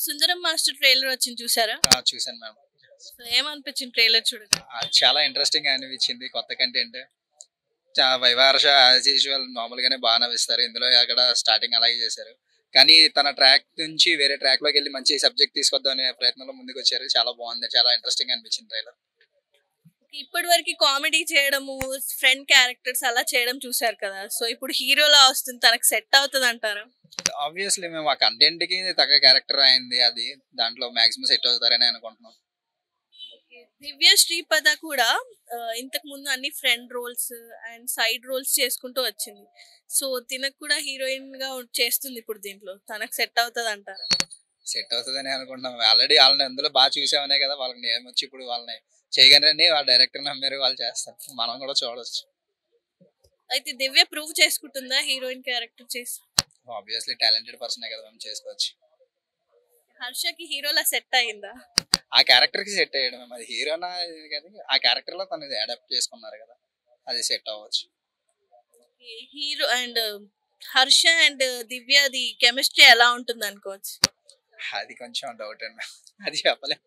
సుందరం master trailer వచ్చింది చూసారా? చూసాను మేడం. సో ఏమనిపించింది ట్రైలర్ చూడగా? చాలా ఇంట్రెస్టింగ్ అనిపించింది. కొత్త కంటెంట్. వైవార్ష యాజ్ యూజువల్ మామూలుగానే బాగా నవ్విస్తారు. ఇందులో అక్కడ స్టార్టింగ్ అలాగే చేశారు. కానీ తన ట్రాక్ నుంచి వేరే ట్రాక్ లోకి వెళ్ళి మంచి సబ్జెక్ట్ తీసుకొద్దాం అనే ప్రయత్నంలో ముందుకు వచ్చారు. చాలా బాగుంది. చాలా ఇంట్రెస్టింగ్ అనిపించింది ట్రైలర్. ఇప్పటి వరకు కామెడీ చేయడము, ఫ్రెండ్ క్యారెక్టర్స్ అలా చేయడం చూసారు కదా. సో ఇప్పుడు హీరోలా వస్తుంది, తనకు సెట్ అవుతుంది అంటారా? ఆబ్వియస్లీ మేము ఆ కంటెంట్ కి తగ్గ క్యారెక్టర్ అయింది. అది దాంట్లో మాక్సిమం సెట్ అవుతారని అనుకుంటున్నాం. దివ్య శ్రీపద కూడా ఇంతకు ముందు అన్ని friend roles and side roles చేసుకుంటూ వచ్చింది. సో తినకు కూడా హీరోయిన్ గా చేస్తుంది ఇప్పుడు దీంట్లో. తనకు సెట్ అవుతుంది అంటారా? సెట్ అవుతుందని అనుకుంటున్నాం. ఆల్రెడీ వాళ్ళని అందులో బాగా చూసామనే కదా వాళ్ళకి నేమ్ వచ్చి ఇప్పుడు వాళ్ళని చేయగలరని వాళ్ళ డైరెక్టర్ నమ్మారు. వాళ్ళు చేస్తారు. మనం కూడా చూడవచ్చు. అయితే దివ్య ప్రూవ్ చేసుకుంటుందా హీరోయిన్ క్యారెక్టర్ చేసి? ఆబ్వియస్లీ టాలెంటెడ్ పర్సనే కదా మేము చేసుకోవచ్చు. హర్షకి హీరోలా సెట్ అయిందా? ఆ క్యారెక్టర్ కి సెట్ అయ్యడం. అది హీరోనా కానీ ఆ క్యారెక్టర్ లో తను అడాప్ట్ చేసుకున్నారు కదా, అది సెట్ అవ్వచ్చు. హీరో అండ్ హర్ష అండ్ దివ్యది కెమిస్ట్రీ ఎలా ఉంటుంది అనుకోవచ్చు? అది కొంచెం డౌట్ అండి. అది చెప్పలేము.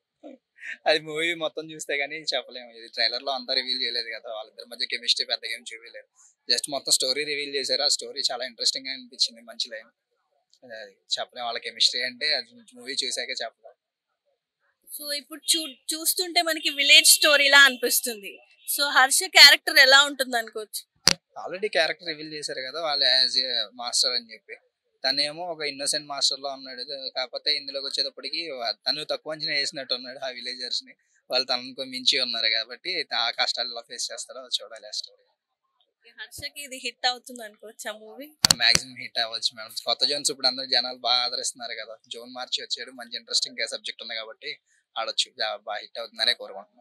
అది మూవీ మొత్తం చూస్తే కానీ చెప్పలేము. ఇది ట్రైలర్ లో అంతా రివీల్ చేయలేదు కదా, వాళ్ళిద్దరి మధ్య కెమిస్ట్రీ పెద్దగా ఏం చూపించలేదు. జస్ట్ మొత్తం స్టోరీ రివీల్ చేశారు. ఆ స్టోరీ చాలా ఇంట్రెస్టింగ్ గా అనిపించింది. మంచి లైన్. అది చెప్పలేము వాళ్ళ కెమిస్ట్రీ అంటే, అది మూవీ చూసాకే చెప్పలేము. సో ఇప్పుడు చూస్తుంటే మనకి విలేజ్ స్టోరీలా అనిపిస్తుంది. సో హర్ష క్యారెక్టర్ ఎలా ఉంటుంది అనుకోవచ్చు? ఆల్రెడీ క్యారెక్టర్ రివీల్ చేశారు కదా వాళ్ళు యాజ్ ఏ మాస్టర్ అని చెప్పి. తనేమో ఒక ఇన్నోసెంట్ మాస్టర్ లో ఉన్నాడు. కాకపోతే ఇందులోకి వచ్చేటప్పటికి తను తక్కువ అంచనా వేసినట్టు ఉన్నాడు ఆ విలేజర్స్ ని. వాళ్ళు తనకు మించి ఉన్నారు కాబట్టి ఆ కష్టాలు ఎలా ఫేస్ చేస్తారో చూడాలి ఆ స్టోరీ. హర్షకి ఇది హిట్ అవుతుంది అనుకోవచ్చు ఆ మూవీ? మాక్సిమం హిట్ అవ్వచ్చు మేడం. కొత్త జోన్స్ ఇప్పుడు అందరూ జనాలు బాగా ఆదరిస్తున్నారు కదా. జోన్ మార్చి వచ్చాడు, మంచి ఇంట్రెస్టింగ్ సబ్జెక్ట్ ఉంది కాబట్టి ఆడొచ్చు. బాగా హిట్ అవుతుందనే కోరుకుంటున్నాను.